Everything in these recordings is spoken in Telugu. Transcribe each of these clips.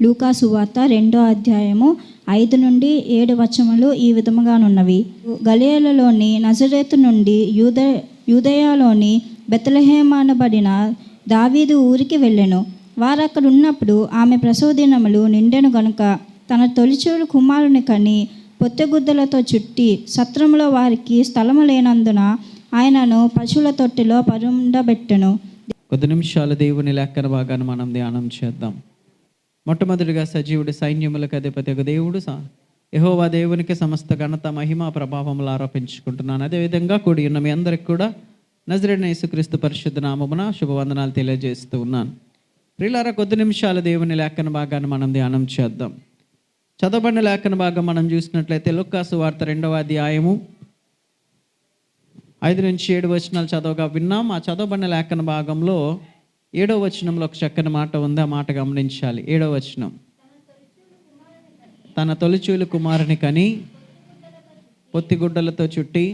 లూకా సువార్త 2:5-7 ఈ విధముగానున్నవి. గలిలయలోని నజరేతు నుండి యూదయలోని బెత్లెహేము అనబడిన దావీదు ఊరికి వెళ్ళెను. వారక్కడ ఉన్నప్పుడు ఆమె ప్రసవ దినములు నిండెను గనుక తన తొలిచూలు కుమారుని కని పొత్తెగుద్దలతో చుట్టి సత్రములో వారికి స్థలము లేనందున ఆయనను పశువుల తొట్టిలో పరుండబెట్టెను. కొద్ది నిమిషాలు దేవుని లేఖన భాగాన్ని మనం ధ్యానం చేద్దాం. మొట్టమొదటిగా సజీవుడి సైన్యములకు అధిపతి దేవుడు యెహోవా దేవునికి సమస్త ఘనత మహిమ ప్రభావములు ఆరోపించుకుంటున్నాను. అదేవిధంగా కూడి ఉన్న మీ అందరికి కూడా నజరేయుడైన యేసుక్రీస్తు పరిశుద్ధ నామమున శుభవందనాలు తెలియజేస్తూ ఉన్నాను. ప్రియులారా, కొద్ది నిమిషాలు దేవుని లేఖన భాగాన్ని మనం ధ్యానం చేద్దాం. చదవబడిన లేఖన భాగం మనం చూసినట్లయితే లూకా సువార్త 2:5-7 చదవగా విన్నాం. ఆ చదవబడిన లేఖన భాగంలో 7వ వచనంలో ఒక చక్కని మాట ఉంది. ఆ మాట గమనించాలి. 7వ వచనం, తన తొలిచూలు కుమారుని కని పొత్తిగుడ్డలతో చుట్టి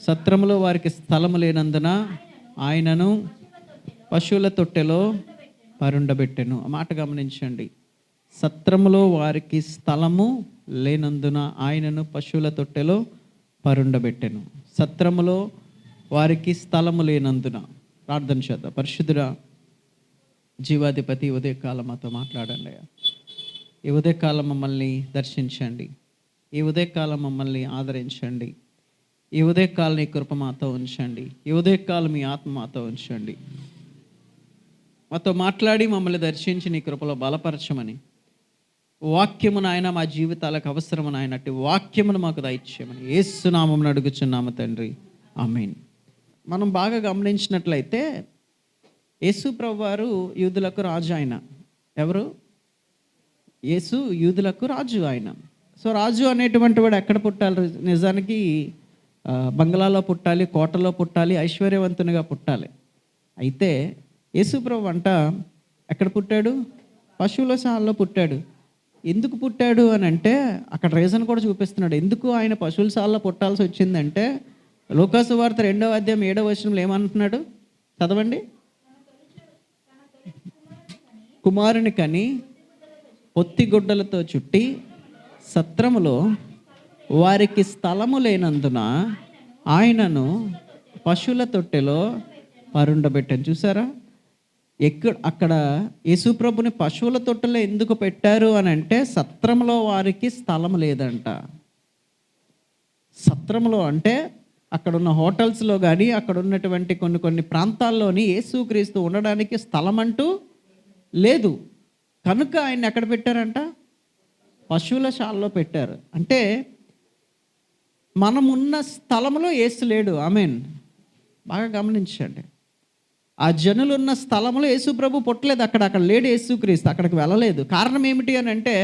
సత్రములో వారికి స్థలము లేనందున ఆయనను పశువుల తొట్టెలో పరుండబెట్టెను. ఆ మాట గమనించండి. సత్రములో వారికి స్థలము లేనందున ఆయనను పశువుల తొట్టెలో పరుండబెట్టెను. సత్రములో వారికి స్థలము లేనందున. ప్రార్థన చేద్దాం. పరిశుద్ధుడా, జీవాధిపతి, ఉదయకాలం మాతో మాట్లాడండి. ఈ ఉదయకాలం మమ్మల్ని దర్శించండి. ఈ ఉదయకాలం మమ్మల్ని ఆదరించండి. ఈ ఉదయకాలం నీ కృప మాతో ఉంచండి. ఈ ఉదయకాలం మీ ఆత్మ మాతో ఉంచండి. మాతో మాట్లాడి మమ్మల్ని దర్శించి నీ కృపలో బలపరచమని, వాక్యము నాయన మా జీవితాలకు అవసరము నాయన, అట్టి వాక్యమును మాకు దయచేయమని యేసు నామమున అడుగుచున్నాము తండ్రి, ఆమేన్. మనం బాగా గమనించినట్లయితే యేసు ప్రభువారు యూదులకు రాజు. ఆయన ఎవరు? యేసు యూదులకు రాజు. ఆయన సో రాజు అనేటువంటి వాడు ఎక్కడ పుట్టాలి? నిజానికి బంగ్లాలో పుట్టాలి, కోటలో పుట్టాలి, ఐశ్వర్యవంతునిగా పుట్టాలి. అయితే యేసు ప్రభు అంట ఎక్కడ పుట్టాడు? పశువుల శాలలో పుట్టాడు. ఎందుకు పుట్టాడు అని అంటే అక్కడ రీజన్ కూడా చూపిస్తున్నాడు. ఎందుకు ఆయన పశువుల శాలలో పుట్టాల్సి వచ్చిందంటే లూకా సువార్త 2:7 ఏమంటున్నాడు? చదవండి. కుమారుని కని పొత్తిగుడ్డలతో చుట్టి సత్రములో వారికి స్థలము లేనందున ఆయనను పశువుల తొట్టెలో పరుండబెట్టాను. చూసారా? అక్కడ యేసుప్రభుని పశువుల తొట్టెలో ఎందుకు పెట్టారు అని అంటే సత్రంలో వారికి స్థలం లేదంట. సత్రంలో అంటే అక్కడ ఉన్న హోటల్స్లో కానీ అక్కడ ఉన్నటువంటి కొన్ని ప్రాంతాల్లోని యేసుక్రీస్తు ఉండడానికి స్థలం అంటూ లేదు. కనుక ఆయన ఎక్కడ పెట్టారంట? పశువుల శాలలో పెట్టారు. అంటే మనమున్న స్థలంలో యేసు లేడు. ఆమేన్. బాగా గమనించండి. ఆ జనులు ఉన్న స్థలంలో యేసు ప్రభు పుట్టలేదు. అక్కడ లేడు యేసుక్రీస్తు. అక్కడికి వెళ్ళలేదు. కారణం ఏమిటి అని అంటే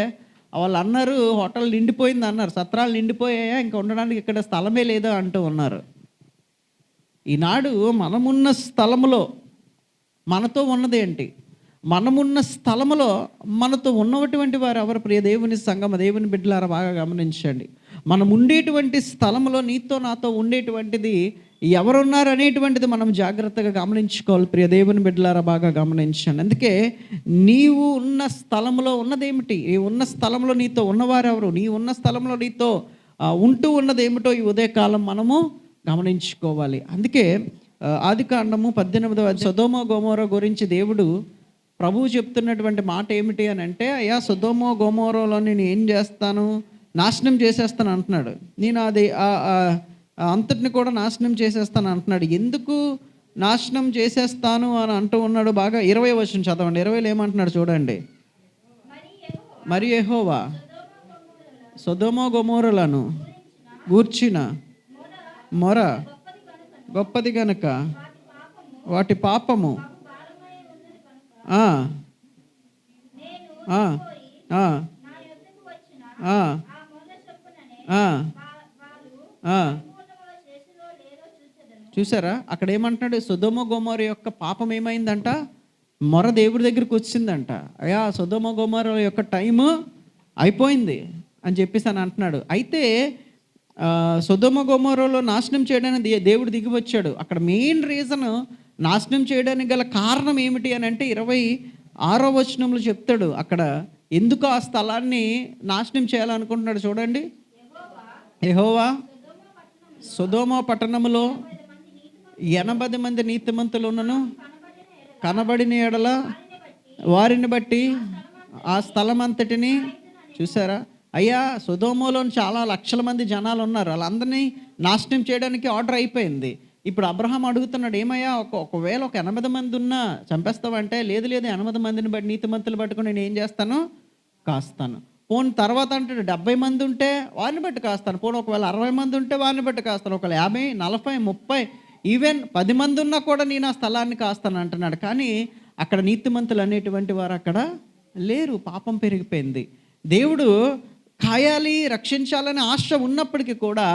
వాళ్ళు అన్నారు, హోటల్ నిండిపోయింది అన్నారు, సత్రాలు నిండిపోయాయా, ఇంకా ఉండడానికి ఇక్కడ స్థలమే లేదా అంటూ ఉన్నారు. ఈనాడు మనమున్న స్థలములో మనతో ఉన్నదేంటి? మనమున్న స్థలములో మనతో ఉన్నటువంటి వారు ఎవరు? ప్రియ దేవుని సంగమ, దేవుని బిడ్డలారా బాగా గమనించండి. మనం ఉండేటువంటి స్థలంలో నీతో నాతో ఉండేటువంటిది ఎవరున్నారు అనేటువంటిది మనం జాగ్రత్తగా గమనించుకోవాలి. ప్రియ దేవుని బిడ్డలారా బాగా గమనించండి. అందుకే నీవు ఉన్న స్థలంలో ఉన్నదేమిటి? ఈ ఉన్న స్థలంలో నీతో ఉన్నవారు ఎవరు? నీ ఉన్న స్థలంలో నీతో ఉంటూ ఉన్నదేమిటో ఈ ఉదయకాలం మనము గమనించుకోవాలి. అందుకే ఆదికాండము 18వ సొదొమ గొమొర గురించి దేవుడు ప్రభువు చెప్తున్నటువంటి మాట ఏమిటి అని అంటే, అయ్యా సొదొమ గొమొరలో నేను ఏం చేస్తాను? నాశనం చేసేస్తాను అంటున్నాడు. నేను అది అంతటిని కూడా నాశనం చేసేస్తాను అంటున్నాడు. ఎందుకు నాశనం చేసేస్తాను అని అంటూ ఉన్నాడు? బాగా 20వ వచనం చదవండి. 20లో ఏమంటున్నాడు చూడండి. మరి యెహోవా సొదొమ గొమొరలను గూర్చిన మొర గొప్పది గనుక వాటి పాపము చూసారా? అక్కడ ఏమంటున్నాడు? సొదొమ గొమొర యొక్క పాపం ఏమైందంట? మొర దేవుడి దగ్గరికి వచ్చిందంట. అయ్యా సొదొమ గొమొర యొక్క టైము అయిపోయింది అని చెప్పేసి అని అంటున్నాడు. అయితే సొదొమ గొమొరలో నాశనం చేయడానికి దేవుడు దిగి వచ్చాడు. అక్కడ మెయిన్ రీజన్ నాశనం చేయడానికి గల కారణం ఏమిటి అని అంటే 6వ వచనంలో చెప్తాడు అక్కడ ఎందుకు ఆ స్థలాన్ని నాశనం చేయాలనుకుంటున్నాడు చూడండి. యెహోవా సొదొమ పట్టణములో 80 మంది నీతిమంతులున్నను కనబడిన ఎడల వారిని బట్టి ఆ స్థలం అంతటిని చూసారా. అయ్యా సొదొమలో చాలా లక్షల మంది జనాలు ఉన్నారు, వాళ్ళందరినీ నాశనం చేయడానికి ఆర్డర్ అయిపోయింది. ఇప్పుడు అబ్రహాం అడుగుతున్నాడు, ఏమయ్యా ఒకవేళ ఒక 80 మంది ఉన్నా చంపేస్తావంటే, లేదు 80 మందిని బట్టి నీతిమంతులు పట్టుకుని నేను ఏం చేస్తాను, కాస్తాను. పోను తర్వాత అంటాడు 70 మంది ఉంటే వారిని బట్టి కాస్తాను. పోను ఒకవేళ 60 మంది ఉంటే వారిని బట్టి కాస్తాను. ఒకవేళ 50, 40, 30 ఈవెన్ 10 మంది ఉన్నా కూడా నేను ఆ స్థలాన్ని కాస్తాను అంటున్నాడు. కానీ అక్కడ నీతిమంతులు అనేటువంటి వారు అక్కడ లేరు. పాపం పెరిగిపోయింది. దేవుడు కాయాలి, రక్షించాలని ఆశ ఉన్నప్పటికీ కూడా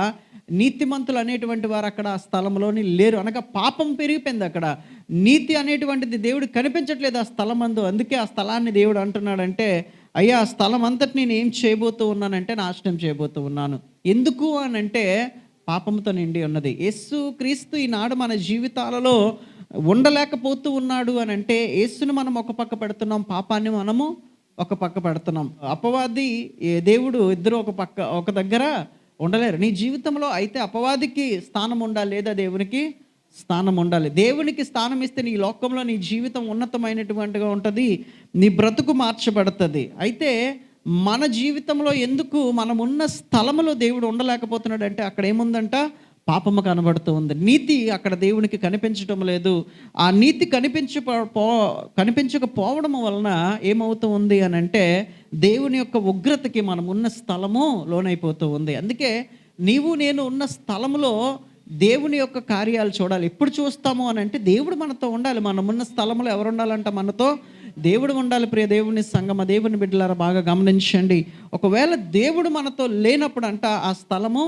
నీతిమంతులు అనేటువంటి వారు అక్కడ ఆ స్థలంలోని లేరు. అనగా పాపం పెరిగిపోయింది. అక్కడ నీతి అనేటువంటిది దేవుడు కనిపించట్లేదు ఆ స్థలమందు. అందుకే ఆ స్థలాన్ని దేవుడు అంటున్నాడంటే, అయ్యా ఆ స్థలం అంతటి నేను ఏం చేయబోతూ ఉన్నానంటే నాశనం చేయబోతూ ఉన్నాను. ఎందుకు అని అంటే పాపంతో నిండి ఉన్నది. యేసు క్రీస్తు ఈనాడు మన జీవితాలలో ఉండలేకపోతూ ఉన్నాడు అని అంటే, యేసుని మనం ఒక పక్క పెడుతున్నాం, పాపాన్ని మనము ఒక పక్క పెడుతున్నాం. అపవాది దేవుడు ఇద్దరు ఒక దగ్గర ఉండలేరు. నీ జీవితంలో అయితే అపవాదికి స్థానం ఉండాలి, లేదా దేవునికి స్థానం ఉండాలి. దేవునికి స్థానం ఇస్తే నీ లోకంలో నీ జీవితం ఉన్నతమైనటువంటిగా ఉంటుంది, నీ బ్రతుకు మార్చబడుతుంది. అయితే మన జీవితంలో ఎందుకు మనం ఉన్న స్థలంలో దేవుడు ఉండలేకపోతున్నాడు అంటే, అక్కడ ఏముందంట, పాపము కనబడుతూ ఉంది. నీతి అక్కడ దేవునికి కనిపించడం లేదు. ఆ నీతి కనిపించకపోవడం వలన ఏమవుతూ ఉంది అని అంటే, దేవుని యొక్క ఉగ్రతకి మనం ఉన్న స్థలము లోనైపోతూ ఉంది. అందుకే నీవు నేను ఉన్న స్థలంలో దేవుని యొక్క కార్యాలు చూడాలి. ఎప్పుడు చూస్తాము అని అంటే, దేవుడు మనతో ఉండాలి. మనం ఉన్న స్థలంలో ఎవరు ఉండాలంట, మనతో దేవుడు ఉండాలి. ప్రియ దేవుని సంగమ, దేవుని బిడ్డలారా బాగా గమనించండి. ఒకవేళ దేవుడు మనతో లేనప్పుడు అంట ఆ స్థలము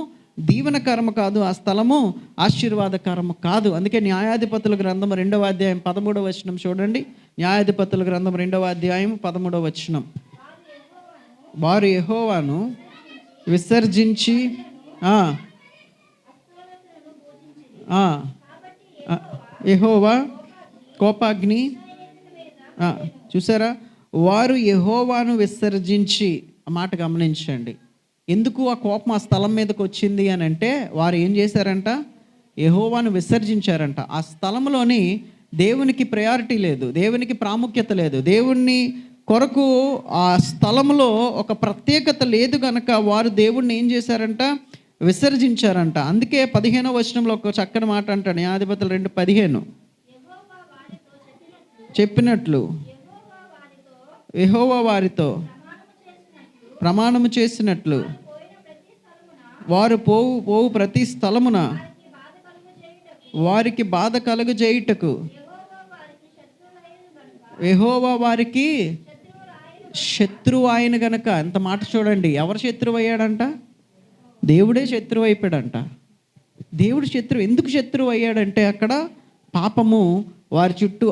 దీవెనకరము కాదు, ఆ స్థలము ఆశీర్వాదకరము కాదు. అందుకే న్యాయాధిపతుల గ్రంథం 2వ అధ్యాయం 13వ వచనం చూడండి. న్యాయాధిపతుల గ్రంథం 2వ అధ్యాయం 13వ వచనం. వారు యెహోవాను విసర్జించి యెహోవా కోపాగ్ని చూసారా, వారు యెహోవాను విసర్జించి, ఆ మాట గమనించండి. ఎందుకు ఆ కోపం ఆ స్థలం మీదకి వచ్చింది అని అంటే, వారు ఏం చేశారంట, యెహోవాను విసర్జించారంట. ఆ స్థలంలోని దేవునికి ప్రయారిటీ లేదు, దేవునికి ప్రాముఖ్యత లేదు, దేవుణ్ణి కొరకు ఆ స్థలంలో ఒక ప్రత్యేకత లేదు కనుక వారు దేవుణ్ణి ఏం చేశారంట, విసర్జించారంట. అందుకే 15వ వచనంలో ఒక చక్కని మాట అంటాడు, న్యాయాధిపతులు 2:15 చెప్పినట్లు యెహోవా వారితో ప్రమాణము చేసినట్లు వారు పోవు ప్రతి స్థలమున వారికి బాధ కలుగజేయుటకు యెహోవా వారికి శత్రువు ఆయన గనక. ఎంత మాట చూడండి, ఎవరు శత్రువు అయ్యాడంట, దేవుడే శత్రువు అయిపోయాడంట. దేవుడు ఎందుకు శత్రువు అయ్యాడంటే, అక్కడ పాపము వారి చుట్టూ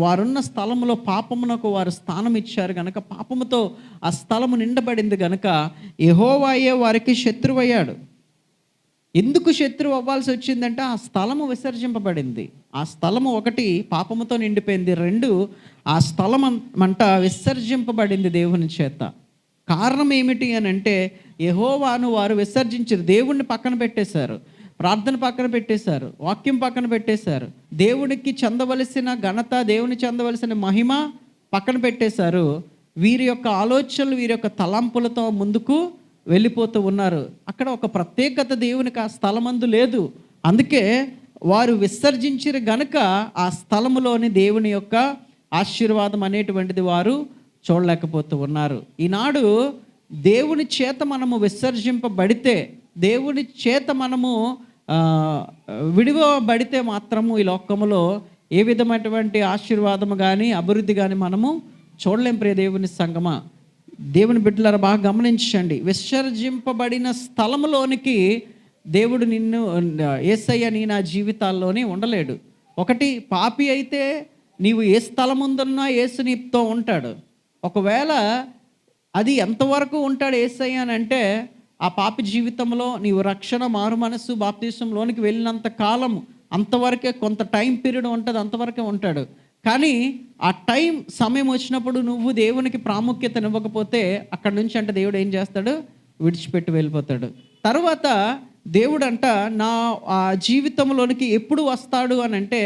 వారున్న స్థలంలో పాపమునకు వారు స్థానం ఇచ్చారు గనక, పాపముతో ఆ స్థలము నిండబడింది గనక యెహోవాయే వారికి శత్రువు అయ్యాడు. ఎందుకు శత్రువు అవ్వాల్సి వచ్చిందంటే, ఆ స్థలము విసర్జింపబడింది. ఆ స్థలము ఒకటి పాపముతో నిండిపోయింది, 2 ఆ స్థలం అంట విసర్జింపబడింది దేవుని చేత. కారణం ఏమిటి అని అంటే, యెహోవాను వారు విసర్జించారు. దేవుణ్ణి పక్కన పెట్టేశారు, ప్రార్థన పక్కన పెట్టేశారు, వాక్యం పక్కన పెట్టేశారు, దేవునికి చెందవలసిన ఘనత, దేవుని చెందవలసిన మహిమ పక్కన పెట్టేశారు. వీరి యొక్క ఆలోచనలు, వీరి యొక్క తలంపులతో ముందుకు వెళ్ళిపోతూ ఉన్నారు. అక్కడ ఒక ప్రత్యేకత దేవునికి ఆ స్థలమందు లేదు. అందుకే వారు విసర్జించారు గనుక ఆ స్థలములోని దేవుని యొక్క ఆశీర్వాదం అనేటువంటిది వారు చూడలేకపోతూ ఉన్నారు. ఈనాడు దేవుని చేత మనము విసర్జింపబడితే, దేవుని చేత మనము విడివబడితే మాత్రము ఈ లోకములో ఏ విధమైనటువంటి ఆశీర్వాదము కానీ అభివృద్ధి కానీ మనము చూడలేం. ప్రియ దేవుని సంగమా, దేవుని బిడ్డలారా బాగా గమనించండి. విసర్జింపబడిన స్థలములోనికి దేవుడు యేసయ్య నీ నా జీవితాల్లోనే ఉండలేడు. ఒకటి, పాపి అయితే నీవు ఏ స్థలం ఉందన్నా యేసు నీతో ఉంటాడు. ఒకవేళ అది ఎంతవరకు ఉంటాడు యేసయ్య అని అంటే, ఆ పాపి జీవితంలో నీవు రక్షణ, మారు మనస్సు, బాప్తిసంలోనికి వెళ్ళినంత కాలం అంతవరకే, కొంత టైం పీరియడ్ ఉంటుంది, అంతవరకే ఉంటాడు. కానీ ఆ సమయం వచ్చినప్పుడు నువ్వు దేవునికి ప్రాముఖ్యతనివ్వకపోతే అక్కడ నుంచి అంటే దేవుడు ఏం చేస్తాడు, విడిచిపెట్టి వెళ్ళిపోతాడు. తర్వాత దేవుడు అంట నా ఆ జీవితంలోనికి ఎప్పుడు వస్తాడు అని అంటే,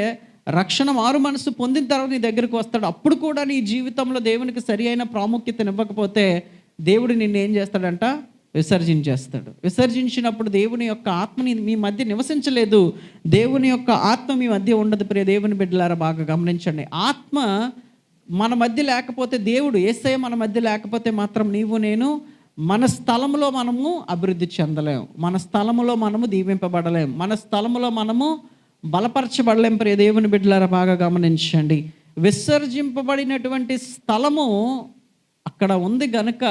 రక్షణ మారు మనసు పొందిన తర్వాత నీ దగ్గరికి వస్తాడు. అప్పుడు కూడా నీ జీవితంలో దేవునికి సరి అయిన ప్రాముఖ్యతనివ్వకపోతే దేవుడు నిన్ను ఏం చేస్తాడంట, విసర్జించేస్తాడు. విసర్జించినప్పుడు దేవుని యొక్క ఆత్మని మీ మధ్య నివసించలేదు, దేవుని యొక్క ఆత్మ మీ మధ్య ఉండదు. ప్రియ దేవుని బిడ్డలారా బాగా గమనించండి. ఆత్మ మన మధ్య లేకపోతే, దేవుడు యేసయ్య మన మధ్య లేకపోతే మాత్రం నీవు నేను మన స్థలంలో మనము అభివృద్ధి చెందలేము, మన స్థలంలో మనము దీవింపబడలేము, మన స్థలంలో మనము బలపరచబడలేం. ప్రియ దేవుని బిడ్డలారా బాగా గమనించండి. విసర్జింపబడినటువంటి స్థలము అక్కడ ఉంది గనుక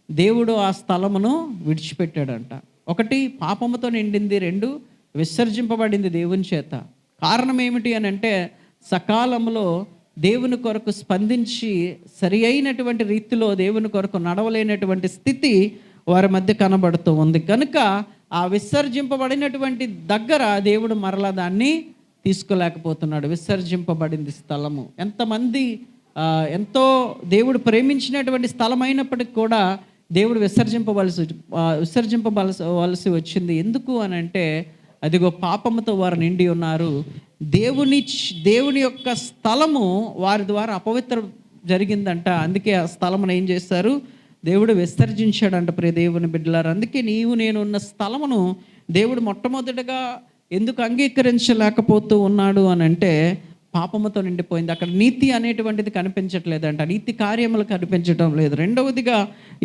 దేవుడు ఆ స్థలమును విడిచిపెట్టాడంట. ఒకటి పాపముతో నిండింది, రెండు విసర్జింపబడింది దేవుని చేత. కారణం ఏమిటి అని అంటే, సకాలంలో దేవుని కొరకు స్పందించి సరి అయినటువంటి రీతిలో దేవుని కొరకు నడవలేనటువంటి స్థితి వారి మధ్య కనబడుతూ ఉంది. కనుక ఆ విసర్జింపబడినటువంటి దగ్గర దేవుడు మరలా దాన్ని తీసుకోలేకపోతున్నాడు. విసర్జింపబడింది స్థలము. ఎంతో దేవుడు ప్రేమించినటువంటి స్థలం అయినప్పటికీ కూడా దేవుడు విసర్జింపవలసి వచ్చింది. ఎందుకు అని అంటే, అదిగో పాపముతో వారు నిండి ఉన్నారు. దేవుని యొక్క స్థలము వారి ద్వారా అపవిత్రం జరిగిందంట. అందుకే ఆ స్థలమును ఏం చేశారు, దేవుడు విసర్జించాడంట. ప్రియ దేవుని బిడ్డలారు, అందుకే నీవు నేను ఉన్న స్థలమును దేవుడు మొట్టమొదటిగా ఎందుకు అంగీకరించలేకపోతూ ఉన్నాడు అని అంటే, పాపముతో నిండిపోయింది. అక్కడ నీతి అనేటువంటిది కనిపించట్లేదంట, నీతి కార్యములు కనిపించడం లేదు. రెండవదిగా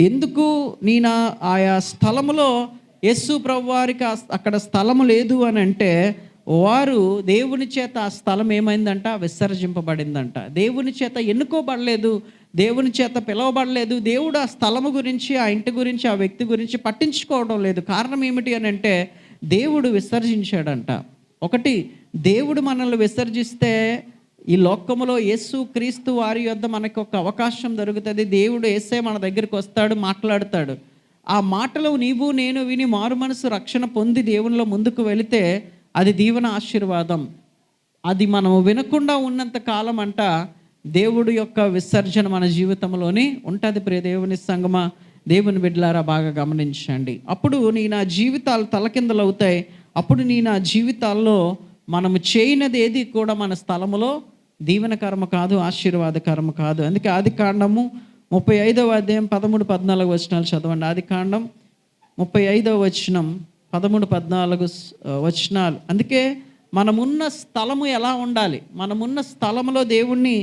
ఎందుకు నేను ఆయా స్థలములో యేసు ప్రభు వారికి అక్కడ స్థలము లేదు అని అంటే, వారు దేవుని చేత ఆ స్థలం ఏమైందంట, విసర్జింపబడిందంట. దేవుని చేత ఎన్నుకోబడలేదు, దేవుని చేత పిలవబడలేదు. దేవుడు ఆ స్థలము గురించి, ఆ ఇంటి గురించి, ఆ వ్యక్తి గురించి పట్టించుకోవడం లేదు. కారణం ఏమిటి అని అంటే, దేవుడు విసర్జించాడంట. ఒకటి, దేవుడు మనల్ని విసర్జిస్తే ఈ లోకములో యేసు క్రీస్తు వారి యొద్ద మనకు ఒక అవకాశం దొరుకుతుంది. దేవుడు యేసే మన దగ్గరికి వస్తాడు, మాట్లాడతాడు. ఆ మాటలు నీవు నేను విని మారు మనసు రక్షణ పొంది దేవునిలో ముందుకు వెళితే అది దీవెన, ఆశీర్వాదం. అది మనం వినకుండా ఉన్నంత కాలం అంట దేవుడు యొక్క విసర్జన మన జీవితంలోనే ఉంటుంది. ప్రియ దేవుని సంగమా, దేవుని బిడ్డలారా బాగా గమనించండి. అప్పుడు నా జీవితాలు తలకిందలవుతాయి. అప్పుడు నా జీవితాల్లో మనము చేయనది ఏది కూడా మన స్థలములో దీవెనకరమ కాదు, ఆశీర్వాదకరమ కాదు. అందుకే ఆదికాండము 35వ అధ్యాయం 13-14 వచనాలు చదవండి. ఆదికాండం 35వ వచనం 13-14 వచనాలు. అందుకే మనమున్న స్థలము ఎలా ఉండాలి, మనమున్న స్థలములో దేవుణ్ణి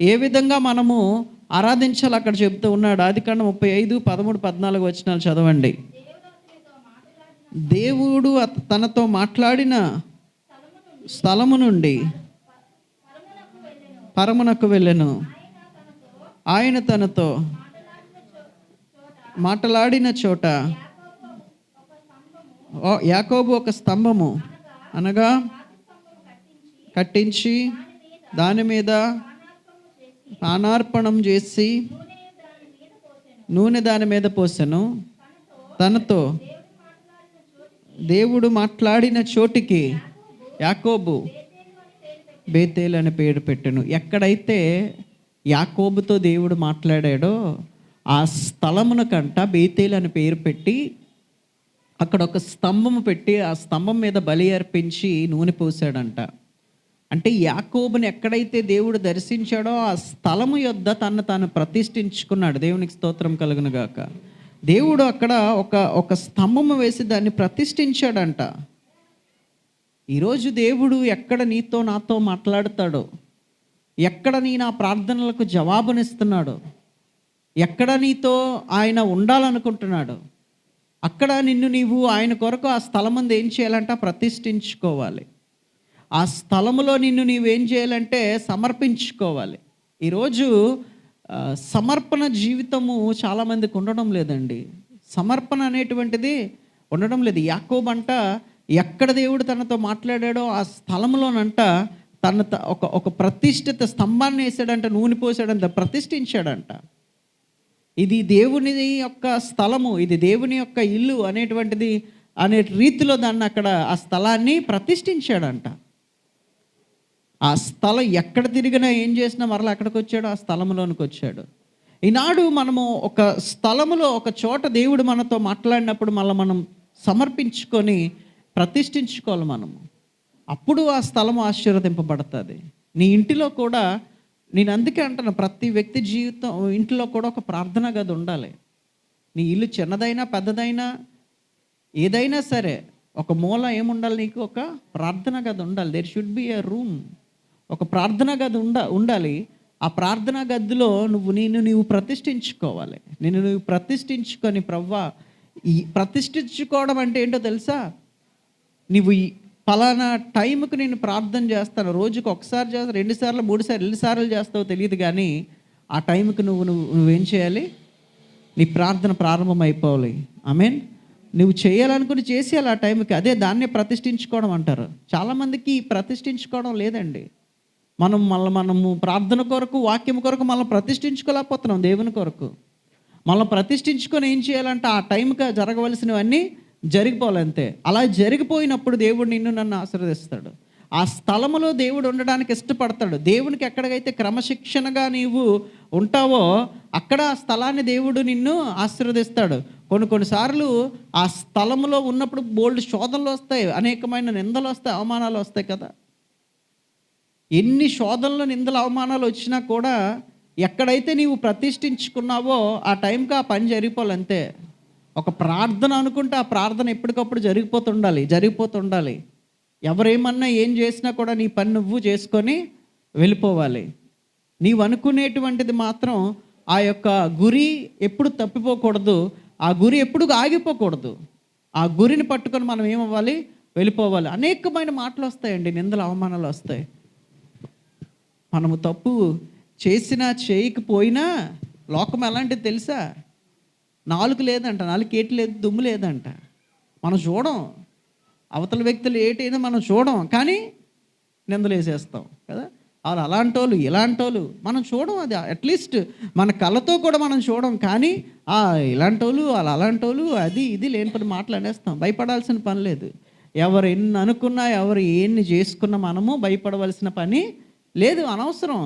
ఏ విధంగా మనము ఆరాధించాలి అక్కడ చెప్తూ ఉన్నాడు. ఆదికాండం 35:13-14 వచనాలు చదవండి. దేవుడు తనతో మాట్లాడిన స్థలము నుండి పరమునకు వెళ్ళెను. ఆయన తనతో మాట్లాడిన చోట యాకోబు ఒక స్తంభము అనగా కట్టించి దాని మీద పానార్పణం చేసి నూనె దాని మీద పోసెను. తనతో దేవుడు మాట్లాడిన చోటికి యాకోబు బేతేలు అని పేరు పెట్టెను. ఎక్కడైతే యాకోబుతో దేవుడు మాట్లాడాడో ఆ స్థలమునకంట బేతేలు అని పేరు పెట్టి అక్కడ ఒక స్తంభము పెట్టి ఆ స్తంభం మీద బలి అర్పించి నూనె పోసాడంట. అంటే యాకోబుని ఎక్కడైతే దేవుడు దర్శించాడో ఆ స్థలము యొద్ద తాను ప్రతిష్ఠించుకున్నాడు. దేవునికి స్తోత్రం కలుగును గాక. దేవుడు అక్కడ ఒక స్తంభము వేసి దాన్ని ప్రతిష్ఠించాడంట. ఈరోజు దేవుడు ఎక్కడ నీతో నాతో మాట్లాడతాడో, ఎక్కడ నా ప్రార్థనలకు జవాబునిస్తున్నాడో, ఎక్కడ నీతో ఆయన ఉండాలనుకుంటున్నాడో అక్కడ నీవు ఆయన కొరకు ఆ స్థలం ముందు ఏం చేయాలంట, ప్రతిష్ఠించుకోవాలి. ఆ స్థలములో నీవేం చేయాలంటే సమర్పించుకోవాలి. ఈరోజు సమర్పణ జీవితము చాలామందికి ఉండడం లేదండి. సమర్పణ అనేటువంటిది ఉండడం లేదు. యాకోబు అంట ఎక్కడ దేవుడు తనతో మాట్లాడాడో ఆ స్థలంలోనంట ఒక ప్రతిష్ఠిత స్తంభాన్ని వేసాడంట, నూనె పోసాడంట, ప్రతిష్ఠించాడంట. ఇది దేవుని యొక్క స్థలము, ఇది దేవుని యొక్క ఇల్లు అనేటువంటిది అనే రీతిలో దాన్ని అక్కడ ఆ స్థలాన్ని ప్రతిష్ఠించాడంట. ఆ స్థలం ఎక్కడ తిరిగినా ఏం చేసినా మరలా ఎక్కడికి వచ్చాడు? ఆ స్థలంలోనికి వచ్చాడు. ఈనాడు మనము ఒక స్థలములో ఒక చోట దేవుడు మనతో మాట్లాడినప్పుడు మళ్ళీ మనం సమర్పించుకొని ప్రతిష్ఠించుకోవాలి మనము. అప్పుడు ఆ స్థలం ఆశీర్వదింపబడుతుంది. నీ ఇంటిలో కూడా నేను అందుకే అంటాను, ప్రతి వ్యక్తి జీవితం ఇంట్లో కూడా ఒక ప్రార్థన గది ఉండాలి. నీ ఇల్లు చిన్నదైనా పెద్దదైనా ఏదైనా సరే ఒక మూల ఏముండాలి? నీకు ఒక ప్రార్థన గది ఉండాలి. There should be a room. ఒక ప్రార్థన గది ఉండాలి. ఆ ప్రార్థనా గదిలో నీవు ప్రతిష్ఠించుకోవాలి. నువ్వు ప్రతిష్ఠించుకొని ప్రవ్వా, ఈ ప్రతిష్ఠించుకోవడం అంటే ఏంటో తెలుసా? నువ్వు ఈ పలానా టైంకి నేను ప్రార్థన చేస్తాను, రోజుకి ఒకసారి చేస్తాను, 2 సార్లు 3 సార్లు ఎన్నిసార్లు చేస్తావో తెలియదు, కానీ ఆ టైంకి నువ్వేం చేయాలి? నీ ప్రార్థన ప్రారంభం అయిపోవాలి. ఆమేన్. నువ్వు చేయాలనుకుని చేసేయాలి ఆ టైంకి. అదే దాన్నే ప్రతిష్ఠించుకోవడం అంటారు. చాలామందికి ప్రతిష్ఠించుకోవడం లేదండి. మనము ప్రార్థన కొరకు, వాక్యం కొరకు మనం ప్రతిష్ఠించుకోలేకపోతున్నాం. దేవుని కొరకు మనం ప్రతిష్ఠించుకొని ఏం చేయాలంటే ఆ టైంకి జరగవలసినవన్నీ జరిగిపోవాలంతే. అలా జరిగిపోయినప్పుడు దేవుడు నన్ను ఆశీర్వదిస్తాడు. ఆ స్థలములో దేవుడు ఉండడానికి ఇష్టపడతాడు. దేవునికి ఎక్కడికైతే క్రమశిక్షణగా నీవు ఉంటావో అక్కడ ఆ స్థలాన్ని దేవుడు నిన్ను ఆశీర్వదిస్తాడు. కొన్నిసార్లు ఆ స్థలంలో ఉన్నప్పుడు బోల్డ్ శోధనలు వస్తాయి, అనేకమైన నిందలు వస్తాయి, అవమానాలు వస్తాయి కదా. ఎన్ని శోధనలు, నిందలు, అవమానాలు వచ్చినా కూడా ఎక్కడైతే నీవు ప్రతిష్ఠించుకున్నావో ఆ టైంకి ఆ పని జరిగిపోవాలంతే. ఒక ప్రార్థన అనుకుంటే ఆ ప్రార్థన ఎప్పటికప్పుడు జరిగిపోతుండాలి. ఎవరేమన్నా ఏం చేసినా కూడా నీ పని నువ్వు చేసుకొని వెళ్ళిపోవాలి. నీవు అనుకునేటువంటిది మాత్రం ఆ యొక్క గురి ఎప్పుడు తప్పిపోకూడదు, ఆ గురి ఎప్పుడు ఆగిపోకూడదు. ఆ గురిని పట్టుకొని మనం ఏమవ్వాలి? వెళ్ళిపోవాలి. అనేకమైన మాటలు వస్తాయండి, నిందలు, అవమానాలు వస్తాయి. మనము తప్పు చేసినా చేయకపోయినా లోకం ఎలాంటిది తెలుసా? నాలుగు లేదంట, నాలుగు ఏటి లేదు, దుమ్ము లేదంట. మనం చూడం, అవతల వ్యక్తులు ఏటైనా మనం చూడం, కానీ నిందలు వేసేస్తాం కదా. వాళ్ళు అలాంటోళ్ళు ఇలాంటోళ్ళు మనం చూడం. అది అట్లీస్ట్ మన కళ్ళతో కూడా మనం చూడం, కానీ ఇలాంటోళ్ళు వాళ్ళు అలాంటోళ్ళు అది ఇది లేనిపని మాట్లాడేస్తాం. భయపడాల్సిన పని లేదు. ఎవరు ఎన్ని అనుకున్నా, ఎవరు ఎన్ని చేసుకున్నా మనము భయపడవలసిన పని లేదు. అనవసరం.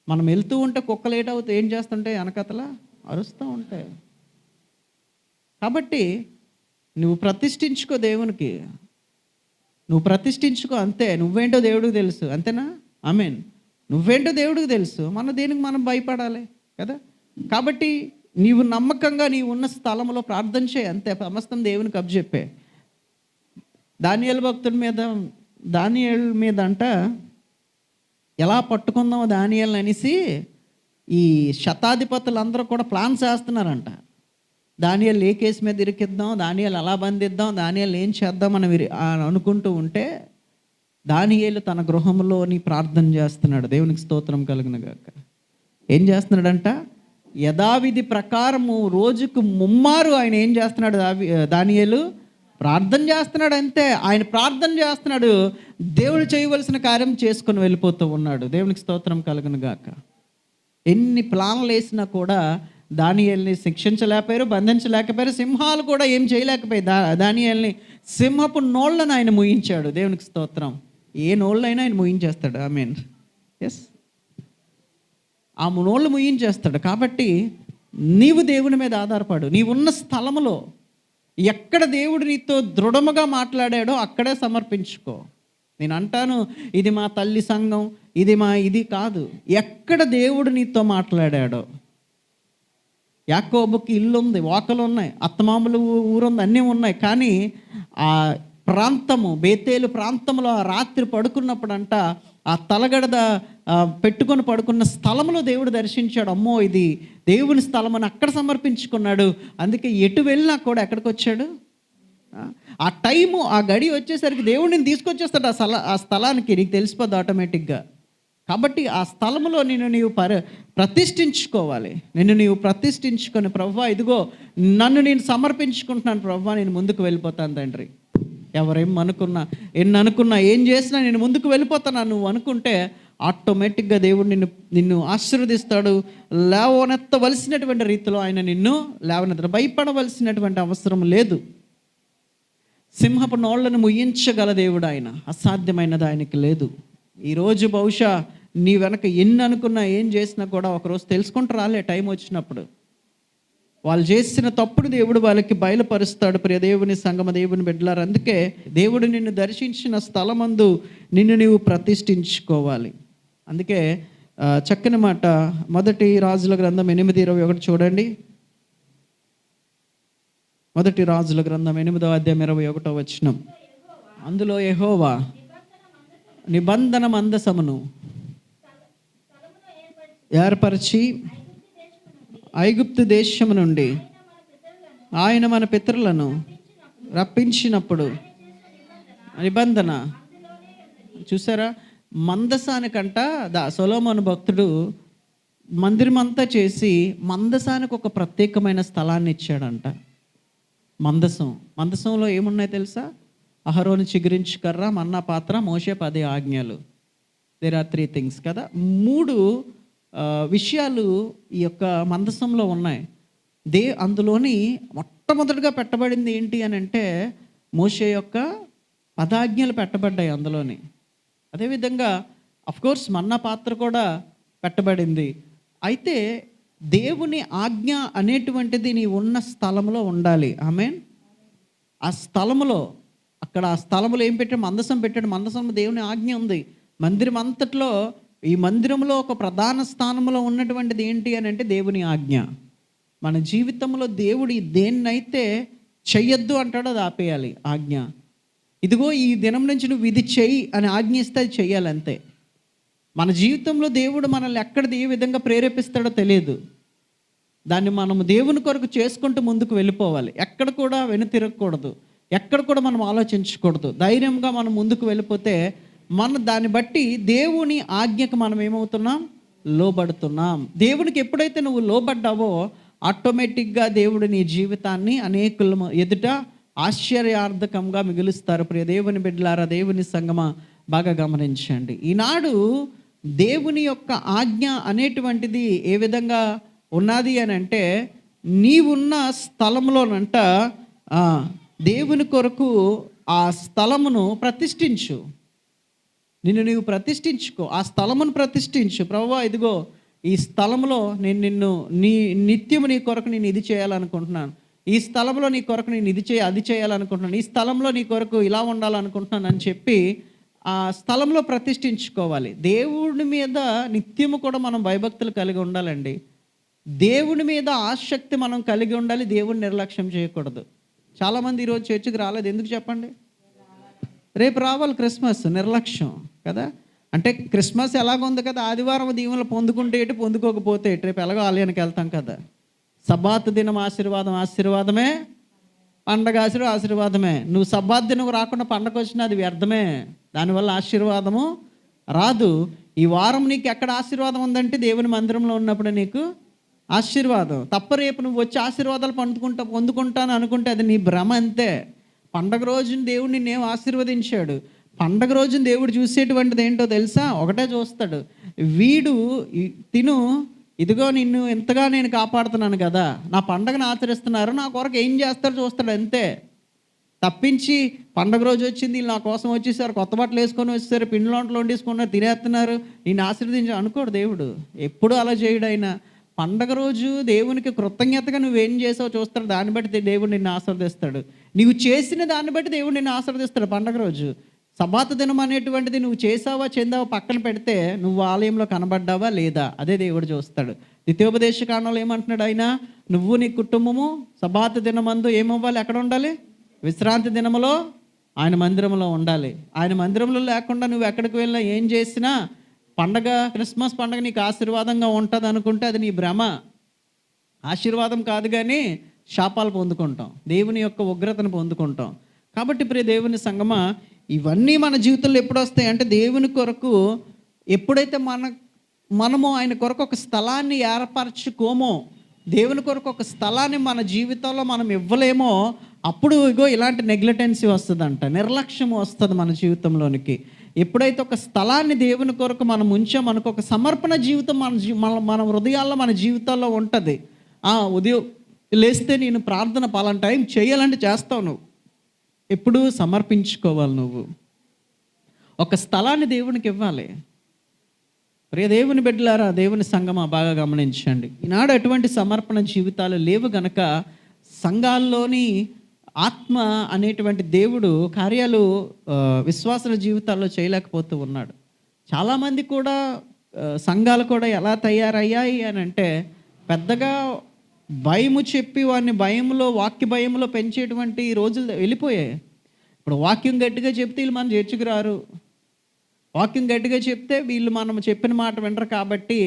మనం వెళ్తూ ఉంటే కుక్కలు ఏం చేస్తుంటాయి? వెనకతల అరుస్తూ ఉంటాయి. కాబట్టి నువ్వు ప్రతిష్ఠించుకో, దేవునికి నువ్వు ప్రతిష్ఠించుకో, అంతే. నువ్వేంటో దేవుడికి తెలుసు, అంతేనా? ఆమేన్. నువ్వేంటో దేవుడికి తెలుసు. దేనికి మనం భయపడాలి కదా. కాబట్టి నీవు నమ్మకంగా నీవు ఉన్న స్థలంలో ప్రార్థన చేయి, అంతే. సమస్తం దేవునికి అప్పచెప్పే. దానియేలు భక్తుడి మీద అంట ఎలా పట్టుకుందామో దానియేలుని అనేసి ఈ శతాధిపతులు అందరూ కూడా ప్లాన్స్ వేస్తున్నారంట. దానియేలు ఏ కేసు మీద ఇరికిద్దాం, దానియేలు అలా బంధిద్దాం, దానియేలు ఏం చేద్దాం అని అనుకుంటూ ఉంటే దానియేలు తన గృహంలోని ప్రార్థన చేస్తున్నాడు. దేవునికి స్తోత్రం కలుగును గాక. ఏం చేస్తున్నాడంట? యథావిధి ప్రకారము రోజుకు 3 మారు ఆయన ఏం చేస్తున్నాడు? దానియేలు ప్రార్థన చేస్తున్నాడు, అంతే. ఆయన ప్రార్థన చేస్తున్నాడు, దేవుడు చేయవలసిన కార్యం చేసుకొని వెళ్ళిపోతూ ఉన్నాడు. దేవునికి స్తోత్రం కలుగును గాక. ఎన్ని ప్లాన్లు వేసినా కూడా దానియేలుని శిక్షించలేకపోయారు, బంధించలేకపోయారు. సింహాలు కూడా ఏం చేయలేకపోయాయి. దానియేలుని సింహపు నోళ్ళను ఆయన ముయించాడు. దేవునికి స్తోత్రం. ఏ నోళ్ళైనా ఆయన ముయించేస్తాడు. ఆమేన్. ఎస్, ఆ నోళ్ళు ముయించేస్తాడు. కాబట్టి నీవు దేవుని మీద ఆధారపడు. నీవున్న స్థలములో ఎక్కడ దేవుడు నీతో దృఢముగా మాట్లాడాడో అక్కడే సమర్పించుకో. నేను అంటాను, ఇది మా తల్లి సంఘం, ఇది కాదు. ఎక్కడ దేవుడు నీతో మాట్లాడాడో. యాకోబుకి ఇల్లు ఉంది, వాకలు ఉన్నాయి, అత్తమామలు ఊరుంది, అన్నీ ఉన్నాయి. కానీ ఆ ప్రాంతము, బేతేలు ప్రాంతంలో ఆ రాత్రి పడుకున్నప్పుడు అంట, ఆ తలగడద పెట్టుకొని పడుకున్న స్థలంలో దేవుడు దర్శించాడు. అమ్మో, ఇది దేవుని స్థలం అని అక్కడ సమర్పించుకున్నాడు. అందుకే ఎటు వెళ్ళినా కూడా ఎక్కడికి వచ్చాడు? ఆ టైము, ఆ గడి వచ్చేసరికి దేవుడిని తీసుకొచ్చేస్తాడు ఆ స్థలానికి. నీకు తెలిసిపోద్ది ఆటోమేటిక్గా. కాబట్టి ఆ స్థలంలో నీవు ప్రతిష్ఠించుకోవాలి. నీవు ప్రతిష్ఠించుకొని, ప్రభువా ఇదిగో నన్ను నేను సమర్పించుకుంటున్నాను ప్రభువా, నేను ముందుకు వెళ్ళిపోతాను తండ్రి. ఎన్ని అనుకున్నా ఏం చేసినా నేను ముందుకు వెళ్ళిపోతాను నువ్వు అనుకుంటే ఆటోమేటిక్గా దేవుడు నిన్ను ఆశీర్వదిస్తాడు. లేవనెత్తవలసినటువంటి రీతిలో ఆయన నిన్ను లేవనెత్తాడు. భయపడవలసినటువంటి అవసరం లేదు. సింహపు నోళ్లను ముయించగల దేవుడు ఆయన. అసాధ్యమైనది ఆయనకి లేదు. ఈరోజు బహుశా నీ వెనక ఎన్ని అనుకున్నా ఏం చేసినా కూడా ఒకరోజు తెలుసుకుంటూ రాలే టైం వచ్చినప్పుడు. వాళ్ళు చేసిన తప్పుడు దేవుడు వాళ్ళకి బయలుపరుస్తాడు. ప్రియ దేవుని సంగమ, దేవుని బిడ్డలారు. అందుకే దేవుడు నిన్ను దర్శించిన స్థలమందు నిన్ను నీవు ప్రతిష్ఠించుకోవాలి. అందుకే చక్కని మాట మొదటి రాజుల గ్రంథం 8:21 చూడండి. మొదటి రాజుల గ్రంథం 8వ అధ్యాయం 21వ వచనం. అందులో యెహోవా నిబంధన మందసమును ఏర్పరిచి ఐగుప్తు దేశము నుండి ఆయన మన పితరులను రప్పించినప్పుడు నిబంధన. చూసారా, మందసానికంట సొలొమోను భక్తుడు మందిరం అంతా చేసి మందసానికి ఒక ప్రత్యేకమైన స్థలాన్ని ఇచ్చాడంట. మందసంలో ఏమున్నాయి తెలుసా? అహరోను చిగురించి కర్ర, మన్నా పాత్ర, మోషే 10 ఆజ్ఞలు. దేర్ ఆర్ 3 థింగ్స్ కదా. 3 విషయాలు ఈ యొక్క మందసంలో ఉన్నాయి. అందులోని మొట్టమొదటిగా పెట్టబడింది ఏంటి అని అంటే మోషే యొక్క 10 ఆజ్ఞలు పెట్టబడ్డాయి అందులోని. అదేవిధంగా అఫ్కోర్స్ మన్నా పాత్ర కూడా పెట్టబడింది. అయితే దేవుని ఆజ్ఞ అనేటువంటిది నీ ఉన్న స్థలంలో ఉండాలి. ఆమేన్. ఆ స్థలంలో ఆ స్థలంలో ఏం పెట్టాడు? మందసం పెట్టాడు. మందసంలో దేవుని ఆజ్ఞ ఉంది. మందిరం అంతట్లో ఈ మందిరంలో ఒక ప్రధాన స్థానంలో ఉన్నటువంటిది ఏంటి అని అంటే దేవుని ఆజ్ఞ. మన జీవితంలో దేవుడు దేన్నైతే చెయ్యొద్దు అంటాడో అది ఆపేయాలి ఆజ్ఞ. ఇదిగో ఈ దినం నుంచి నువ్వు ఇది చెయ్యి అని ఆజ్ఞ ఇస్తే అది చెయ్యాలి అంతే. మన జీవితంలో దేవుడు మనల్ని ఎక్కడిది ఏ విధంగా ప్రేరేపిస్తాడో తెలియదు. దాన్ని మనము దేవుని కొరకు చేసుకుంటూ ముందుకు వెళ్ళిపోవాలి. ఎక్కడ కూడా వెనుతిరగకూడదు, ఎక్కడ కూడా మనం ఆలోచించకూడదు. ధైర్యంగా మనం ముందుకు వెళ్ళిపోతే దాన్ని బట్టి దేవుని ఆజ్ఞకు మనం ఏమవుతున్నాం? లోబడుతున్నాం. దేవునికి ఎప్పుడైతే నువ్వు లోబడ్డావో ఆటోమేటిక్గా దేవుడు నీ జీవితాన్ని అనేకుల ఎదుట ఆశ్చర్యార్థకంగా మిగులుస్తారు. ప్రియ దేవుని బిడ్డలారా, దేవుని సంగమ, బాగా గమనించండి. ఈనాడు దేవుని యొక్క ఆజ్ఞ అనేటువంటిది ఏ విధంగా ఉన్నది అని అంటే నీవున్న స్థలంలోనంట దేవుని కొరకు ఆ స్థలమును ప్రతిష్ఠించు. నిన్ను నీవు ప్రతిష్ఠించుకో, ఆ స్థలమును ప్రతిష్ఠించు. ప్రభువా, ఇదిగో ఈ స్థలంలో నేను నిన్ను నిత్యము నీ కొరకు నేను ఇది చేయాలనుకుంటున్నాను. ఈ స్థలంలో నీ కొరకు నేను అది చేయాలనుకుంటున్నాను. ఈ స్థలంలో నీ కొరకు ఇలా ఉండాలనుకుంటున్నాను అని చెప్పి ఆ స్థలంలో ప్రతిష్ఠించుకోవాలి. దేవుడి మీద నిత్యము కూడా మనం భయభక్తులు కలిగి ఉండాలండి. దేవుని మీద ఆసక్తి మనం కలిగి ఉండాలి. దేవుడిని నిర్లక్ష్యం చేయకూడదు. చాలామంది ఈరోజు చర్చికి రాలేదు. ఎందుకు చెప్పండి? రేపు రావాలి క్రిస్మస్. నిర్లక్ష్యం కదా. అంటే క్రిస్మస్ ఎలాగుంది కదా, ఆదివారం దీవెనలు పొందుకుంటే ఏంటి, పొందుకోకపోతే ఏంటి, రేపు ఎలాగో ఆలయానికి వెళ్తాం కదా. సబ్బాత్ దినం ఆశీర్వాదమే, పండగ ఆశీర్వాదమే. నువ్వు సబ్బాత్ దినం రాకుండా పండగ వచ్చినా అది వ్యర్థమే. దానివల్ల ఆశీర్వాదము రాదు. ఈ వారం నీకు ఎక్కడ ఆశీర్వాదం ఉందంటే దేవుని మందిరంలో ఉన్నప్పుడు నీకు ఆశీర్వాదం. తప్ప రేపు నువ్వు వచ్చి ఆశీర్వాదాలు పొందుకుంటాను అనుకుంటే అది నీ భ్రమ అంతే. పండగ రోజున దేవుడు నిన్నేం ఆశీర్వదించాడు? పండగ రోజున దేవుడు చూసేటువంటిది ఏంటో తెలుసా? ఒకటే చూస్తాడు, వీడు ఇదిగో నిన్ను ఎంతగా నేను కాపాడుతున్నాను కదా, నా పండగను ఆచరిస్తున్నారు, నా కొరకు ఏం చేస్తారో చూస్తాడు అంతే. తప్పించి పండగ రోజు వచ్చింది, వీళ్ళు నా కోసం వచ్చేసారు, కొత్త బట్టలు వేసుకొని వచ్చేసారు, పిండి లోంటలు వండేసుకున్నారు, తినేస్తున్నారు, నేను ఆశీర్వదించి అనుకోడు దేవుడు. ఎప్పుడు అలా చేయడు ఆయన. పండగ రోజు దేవునికి కృతజ్ఞతగా నువ్వేం చేసావో చూస్తాడు. దాన్ని బట్టి దేవుడు నిన్ను ఆశీర్వదిస్తాడు. నీవు చేసిన దాన్ని బట్టి దేవుడు నిన్ను ఆశీర్వదిస్తాడు. పండగ రోజు సబ్బాతు దినం అనేటువంటిది నువ్వు చేసావా చెందావా పక్కన పెడితే నువ్వు ఆలయంలో కనబడ్డావా లేదా, అదే దేవుడు చూస్తాడు. ద్వితీయోపదేశ కాండంలో ఏమంటున్నాడు ఆయన? నువ్వు నీ కుటుంబము సబ్బాతు దినమందు ఏమవ్వాలి? ఎక్కడ ఉండాలి? విశ్రాంతి దినములో ఆయన మందిరంలో ఉండాలి. ఆయన మందిరంలో లేకుండా నువ్వు ఎక్కడికి వెళ్ళినా ఏం చేసినా పండగ, క్రిస్మస్ పండగ నీకు ఆశీర్వాదంగా ఉంటుంది అనుకుంటే అది నీ భ్రమ. ఆశీర్వాదం కాదు, కానీ శాపాలు పొందుకుంటాం, దేవుని యొక్క ఉగ్రతను పొందుకుంటాం. కాబట్టి ప్రియ దేవుని సంగమా, ఇవన్నీ మన జీవితంలో ఎప్పుడు వస్తాయి అంటే దేవుని కొరకు ఎప్పుడైతే మనము ఆయన కొరకు ఒక స్థలాన్ని ఏర్పరచుకోమో, దేవుని కొరకు ఒక స్థలాన్ని మన జీవితంలో మనం ఇవ్వలేమో, అప్పుడు ఇగో ఇలాంటి నెగ్లిటెన్సీ వస్తుందంట, నిర్లక్ష్యం వస్తుంది మన జీవితంలోనికి. ఎప్పుడైతే ఒక స్థలాన్ని దేవుని కొరకు మనం ఉంచాం, మనకు ఒక సమర్పణ జీవితం మన హృదయాల్లో మన జీవితాల్లో ఉంటుంది. ఉదయం లేస్తే నేను ప్రార్థన పలానా టైం చేయాలంటే చేస్తావు. నువ్వు ఎప్పుడు సమర్పించుకోవాలి. నువ్వు ఒక స్థలాన్ని దేవునికి ఇవ్వాలి. ప్రియ దేవుని బిడ్డలారా, దేవుని సంగమా, బాగా గమనించండి. ఈనాడు అటువంటి సమర్పణ జీవితాలు లేవు గనక సంఘాల్లోని ఆత్మ అనేటువంటి దేవుడు కార్యాలు విశ్వాసుల జీవితాల్లో చేయలేకపోతూ ఉన్నాడు. చాలామంది కూడా సంఘాలు కూడా ఎలా తయారయ్యాయి అని అంటే, పెద్దగా భయము చెప్పి వారిని భయంలో, వాక్య భయంలో పెంచేటువంటి రోజులు వెళ్ళిపోయాయి. ఇప్పుడు వాక్యం గట్టిగా చెప్తే వీళ్ళు మనం చేర్చుకురారు, వాక్యం గట్టిగా చెప్తే వీళ్ళు మనం చెప్పిన మాట వినరు, కాబట్టి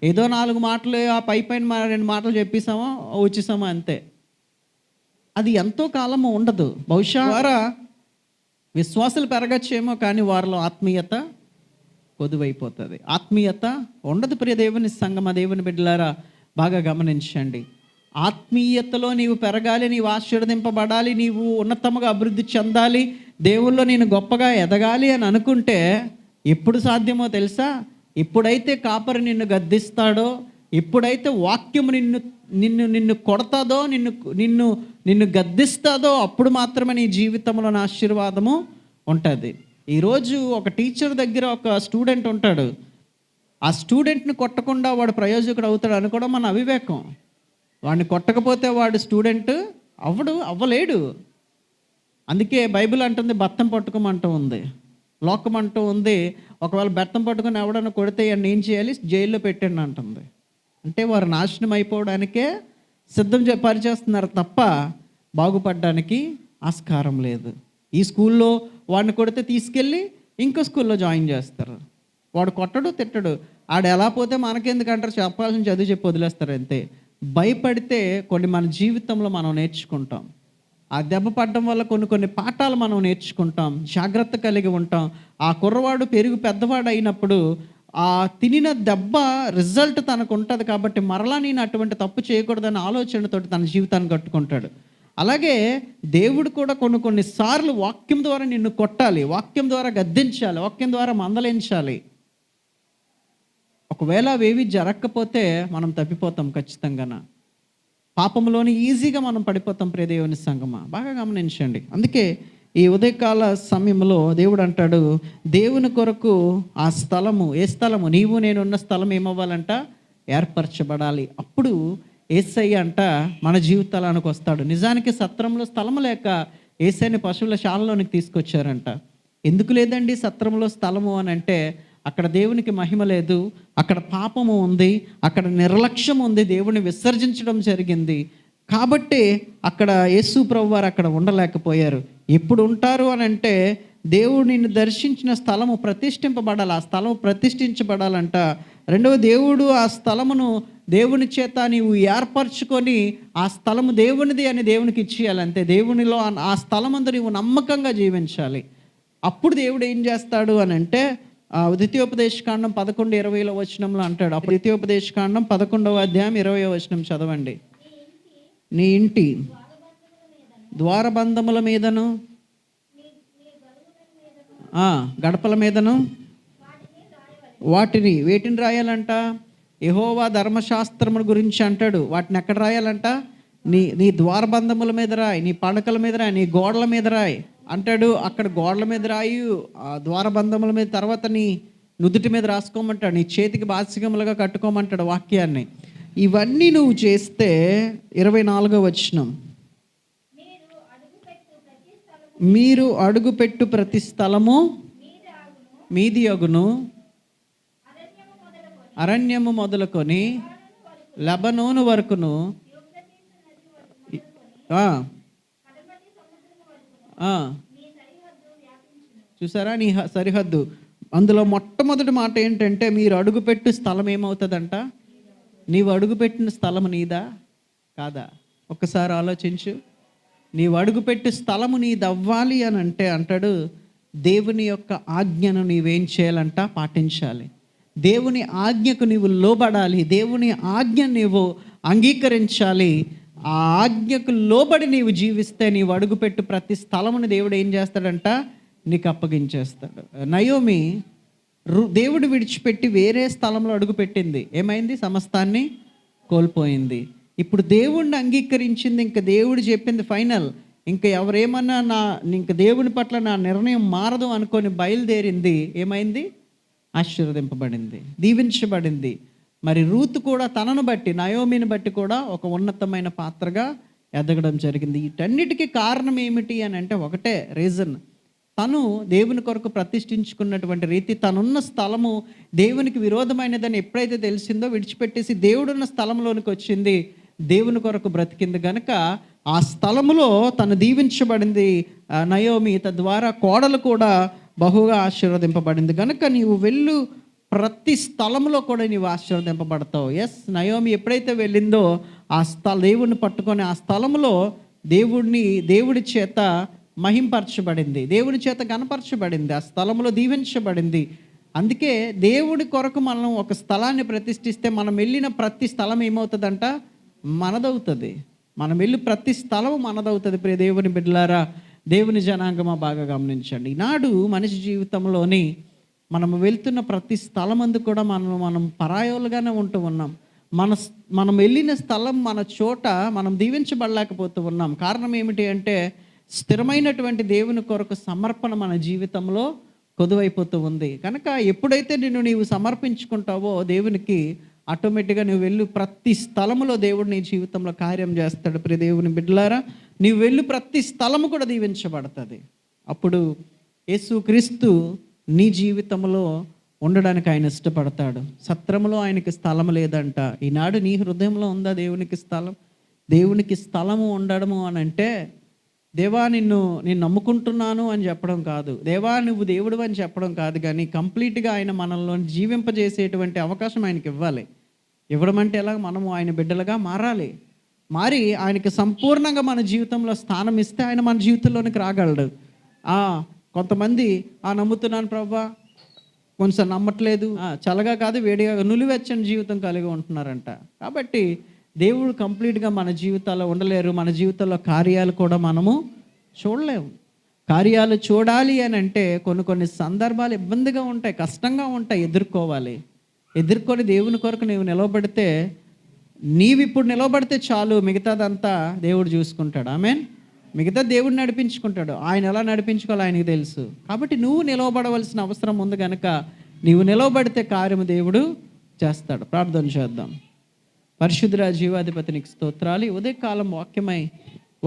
ఏదో 4 మాటలు ఆ పైన 2 మాటలు చెప్పేసామో వచ్చేసామో అంతే. అది ఎంతో కాలము ఉండదు. బహుశా ద్వారా విశ్వాసాలు పెరగచ్చేమో, కానీ వారిలో ఆత్మీయత కొదువైపోతుంది, ఆత్మీయత ఉండదు. ప్రియ దేవుని సంగమా, దేవుని బిడ్డలారా, బాగా గమనించండి. ఆత్మీయతలో నీవు పెరగాలి, నీవు ఆశీర్వదింపబడాలి, నీవు ఉన్నతముగా అభివృద్ధి చెందాలి, దేవుల్లో నేను గొప్పగా ఎదగాలి అని అనుకుంటే ఎప్పుడు సాధ్యమో తెలుసా? ఎప్పుడైతే కాపరి నిన్ను గద్దిస్తాడో, ఎప్పుడైతే వాక్యము నిన్ను కొడతాదో, నిన్ను గద్దిస్తాదో, అప్పుడు మాత్రమే నీ జీవితంలో నా ఆశీర్వాదము ఉంటుంది. ఈరోజు ఒక టీచర్ దగ్గర ఒక స్టూడెంట్ ఉంటాడు. ఆ స్టూడెంట్ని కొట్టకుండా వాడు ప్రయోజకుడు అవుతాడు అనుకోవడం మన అవివేకం. వాడిని కొట్టకపోతే వాడు స్టూడెంట్ అవ్వలేడు. అందుకే బైబిల్ అంటుంది బత్తం పట్టుకోమంటూ ఉంది, లోకమంటూ ఉంది. ఒకవేళ బెత్తం పట్టుకొని ఎవడన్నా కొడితే అన్నీ ఏం చేయాలి? జైల్లో పెట్టండి అంటుంది. అంటే వారు నాశనం అయిపోవడానికే సిద్ధం పరిచేస్తున్నారు తప్ప బాగుపడడానికి ఆస్కారం లేదు. ఈ స్కూల్లో వాడిని కొడితే తీసుకెళ్ళి ఇంకో స్కూల్లో జాయిన్ చేస్తారు. వాడు కొట్టడు, తిట్టడు, ఆడు ఎలా పోతే మనకెందుకంటారు, చెప్పాల్సిన చదువు చెప్పి వదిలేస్తారు అంతే. భయపడితే కొన్ని మన జీవితంలో మనం నేర్చుకుంటాం. ఆ దెబ్బ పడడం వల్ల కొన్ని పాఠాలు మనం నేర్చుకుంటాం, జాగ్రత్త కలిగి ఉంటాం. ఆ కుర్రవాడు పెద్దవాడు అయినప్పుడు ఆ తినిన దెబ్బ రిజల్ట్ తనకు ఉంటుంది కాబట్టి మరలా నేను అటువంటి తప్పు చేయకూడదన్న ఆలోచనతో తన జీవితాన్ని కట్టుకుంటాడు. అలాగే దేవుడు కూడా కొన్నిసార్లు వాక్యం ద్వారా నిన్ను కొట్టాలి, వాక్యం ద్వారా గద్దించాలి, వాక్యం ద్వారా మందలించాలి. ఒకవేళ అవేవి జరగకపోతే మనం తప్పిపోతాం ఖచ్చితంగా. పాపంలోని ఈజీగా మనం పడిపోతాం. ప్రియ దేవుని సంగమా, బాగా గమనించండి. అందుకే ఈ ఉదయకాల సమయంలో దేవుడు అంటాడు, దేవుని కొరకు ఆ స్థలము, ఏ స్థలము? నీవు నేను ఉన్న స్థలం ఏమవ్వాలంట? ఏర్పరచబడాలి. అప్పుడు యేసయ్య అంట మన జీవితాలకు వస్తాడు. నిజానికి సత్రంలో స్థలము లేక యేసయ్యని పశువుల శాలలోనికి తీసుకొచ్చారంట. ఎందుకు లేదండి సత్రంలో స్థలము అని అంటే, అక్కడ దేవునికి మహిమ లేదు, అక్కడ పాపము ఉంది, అక్కడ నిర్లక్ష్యం ఉంది, దేవుని విసర్జించడం జరిగింది. కాబట్టి అక్కడ యేసు ప్రభు వారు అక్కడ ఉండలేకపోయారు. ఎప్పుడు ఉంటారు అని అంటే, దేవుడు నిన్ను దర్శించిన స్థలము ప్రతిష్ఠింపబడాలి, ఆ స్థలము ప్రతిష్ఠించబడాలంట. రెండవ, దేవుడు ఆ స్థలమును దేవుని చేత నీవు ఏర్పరచుకొని ఆ స్థలము దేవునిది అని దేవునికి ఇచ్చేయాలి అంతే. దేవునిలో ఆ స్థలమందు నీవు నమ్మకంగా జీవించాలి. అప్పుడు దేవుడు ఏం చేస్తాడు అని అంటే, ద్వితీయోపదేశకాండం 11:20 వచనంలో అంటాడు. అప్పుడు ద్వితీయోపదేశకాండం 11వ అధ్యాయం 20వ వచనం చదవండి. నీ ఇంటి ద్వారబంధముల మీదను గడపల మీదను వేటిని రాయాలంట? యెహోవా ధర్మశాస్త్రముల గురించి అంటాడు. వాటిని ఎక్కడ రాయాలంట? నీ ద్వారబంధముల మీద రాయి, నీ పడకల మీద రాయి, నీ గోడల మీద రాయి అంటాడు. అక్కడ గోడల మీద రాయి, ఆ ద్వారబంధముల మీద, తర్వాత నీ నుదుటి మీద రాసుకోమంటాడు, నీ చేతికి బాసికములుగా కట్టుకోమంటాడు వాక్యాన్ని. ఇవన్నీ నువ్వు చేస్తే 24వ వచనం, మీరు అడుగుపెట్టు ప్రతి స్థలము మీది అగును, అరణ్యము మొదలుకొని లెబనోను వరకును, చూసారా నీ సరిహద్దు. అందులో మొట్టమొదటి మాట ఏంటంటే, మీరు అడుగుపెట్టు స్థలం ఏమవుతుందంట? నీవు అడుగుపెట్టిన స్థలము నీదా కాదా? ఒక్కసారి ఆలోచించు. నీవు అడుగుపెట్టు స్థలము నీది అవ్వాలి అని అంటే అంటాడు, దేవుని యొక్క ఆజ్ఞను నీవేం చేయాలంట? పాటించాలి. దేవుని ఆజ్ఞకు నీవు లోబడాలి, దేవుని ఆజ్ఞ నీవు అంగీకరించాలి. ఆ ఆజ్ఞకు లోబడి నీవు జీవిస్తే నీవు అడుగుపెట్టు ప్రతి స్థలమును దేవుడు ఏం చేస్తాడంట? నీకు అప్పగించేస్తాడు. నయోమి దేవుడు విడిచిపెట్టి వేరే స్థలంలో అడుగుపెట్టింది, ఏమైంది? సమస్తాన్ని కోల్పోయింది. ఇప్పుడు దేవుణ్ణి అంగీకరించింది, ఇంకా దేవుడు చెప్పింది ఫైనల్. ఇంకా ఎవరేమన్నా ఇంక దేవుని పట్ల నా నిర్ణయం మారదు అనుకొని బయలుదేరింది. ఏమైంది? ఆశీర్వదింపబడింది, దీవించబడింది. మరి రూతు కూడా తనను బట్టి, నయోమిని బట్టి కూడా ఒక ఉన్నతమైన పాత్రగా ఎదగడం జరిగింది. వీటన్నిటికీ కారణం ఏమిటి అని అంటే ఒకటే రీజన్, తను దేవుని కొరకు ప్రతిష్ఠించుకున్నటువంటి రీతి. తనున్న స్థలము దేవునికి విరోధమైనదని ఎప్పుడైతే తెలిసిందో విడిచిపెట్టేసి దేవుడున్న స్థలంలోనికి వచ్చింది, దేవుని కొరకు బ్రతికింది గనుక ఆ స్థలములో తను దీవించబడింది నయోమి. తద్వారా కోడలు కూడా బహుగా ఆశీర్వదింపబడింది. కనుక నీవు వెళ్ళు ప్రతి స్థలంలో కూడా నీవు ఆశీర్వదింపబడతావు. ఎస్, నయోమి ఎప్పుడైతే వెళ్ళిందో ఆ దేవుడిని పట్టుకొని ఆ స్థలంలో దేవుడి చేత మహింపరచబడింది, దేవుడి చేత గణపరచబడింది, ఆ స్థలంలో దీవించబడింది. అందుకే దేవుడి కొరకు మనం ఒక స్థలాన్ని ప్రతిష్ఠిస్తే మనం వెళ్ళిన ప్రతి స్థలం ఏమవుతుందంట? మనదవుతుంది. మనం వెళ్ళి ప్రతి స్థలం మనదవుతుంది. ప్రియ దేవుని బిడ్డలారా, దేవుని జనాంగమా బాగా గమనించండి. ఈనాడు మనిషి జీవితంలోని మనం వెళ్తున్న ప్రతి స్థలమందు కూడా మనం పరాయోలుగానే ఉంటూ ఉన్నాం. మనం వెళ్ళిన స్థలం, మన చోట మనం దీవించబడలేకపోతూ ఉన్నాం. కారణం ఏమిటి అంటే స్థిరమైనటువంటి దేవుని కొరకు సమర్పణ మన జీవితంలో కొదువైపోతూ ఉంది. కనుక ఎప్పుడైతే నీవు సమర్పించుకుంటావో దేవునికి, ఆటోమేటిక్గా నువ్వు వెళ్ళు ప్రతి స్థలంలో దేవుడు నీ జీవితంలో కార్యం చేస్తాడు. ప్రియ దేవుని బిడ్డలారా, నీవు వెళ్ళు ప్రతి స్థలము కూడా దీవించబడుతుంది. అప్పుడు యేసుక్రీస్తు నీ జీవితంలో ఉండడానికి ఆయన ఇష్టపడతాడు. సత్రములో ఆయనకి స్థలం లేదంట. ఈనాడు నీ హృదయంలో ఉందా దేవునికి స్థలం? దేవునికి స్థలము ఉండడము అని అంటే దేవా నేను నమ్ముకుంటున్నాను అని చెప్పడం కాదు, దేవా నువ్వు దేవుడు అని చెప్పడం కాదు, కానీ కంప్లీట్గా ఆయన మనల్ని జీవింపజేసేటువంటి అవకాశం ఆయనకి ఇవ్వాలి. ఇవ్వడం అంటే ఎలా? మనము ఆయన బిడ్డలుగా మారి ఆయనకి సంపూర్ణంగా మన జీవితంలో స్థానం ఇస్తే ఆయన మన జీవితంలోనికి రాగలడు. కొంతమంది నమ్ముతున్నాను ప్రభువా, కొంచెం నమ్మట్లేదు, చల్లగా కాదు వేడిగా నులివెచ్చని జీవితం కలిగి ఉంటున్నారంట. కాబట్టి దేవుడు కంప్లీట్గా మన జీవితాల్లో ఉండలేరు. మన జీవితంలో కార్యాలు కూడా మనము చూడలేము. కార్యాలు చూడాలి అని అంటే కొన్ని సందర్భాలు ఇబ్బందిగా ఉంటాయి, కష్టంగా ఉంటాయి, ఎదుర్కొని దేవుని కొరకు నీవు నిలబడితే, నీవిప్పుడు నిలబడితే చాలు, మిగతాదంతా దేవుడు చూసుకుంటాడు. ఆమేన్. మిగతా దేవుడు నడిపించుకుంటాడు. ఆయన ఎలా నడిపించుకోవాలో ఆయనకు తెలుసు. కాబట్టి నువ్వు నిలవబడవలసిన అవసరం ఉంది కనుక నీవు నిలవబడితే కార్యము దేవుడు చేస్తాడు. ప్రార్థన చేద్దాం. పరిశుద్ధ జీవాధిపతినికి స్తోత్రాలు. ఉదయకాలం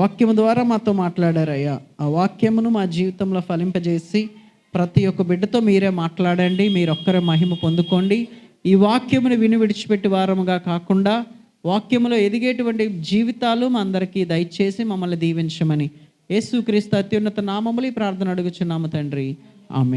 వాక్యము ద్వారా మాతో మాట్లాడారయ్యా. ఆ వాక్యమును మా జీవితంలో ఫలింపజేసి ప్రతి ఒక్క బిడ్డతో మీరే మాట్లాడండి. మీరు ఒక్కరే మహిమ పొందుకోండి. ఈ వాక్యమును విడిచిపెట్టి వారముగా కాకుండా వాక్యములో ఎదిగేటువంటి జీవితాలు మా అందరికీ దయచేసి మమ్మల్ని దీవించమని యేసుక్రీస్తు అత్యున్నత నామములో ఈ ప్రార్థన అడుగుచున్నాము తండ్రి. ఆమేన్.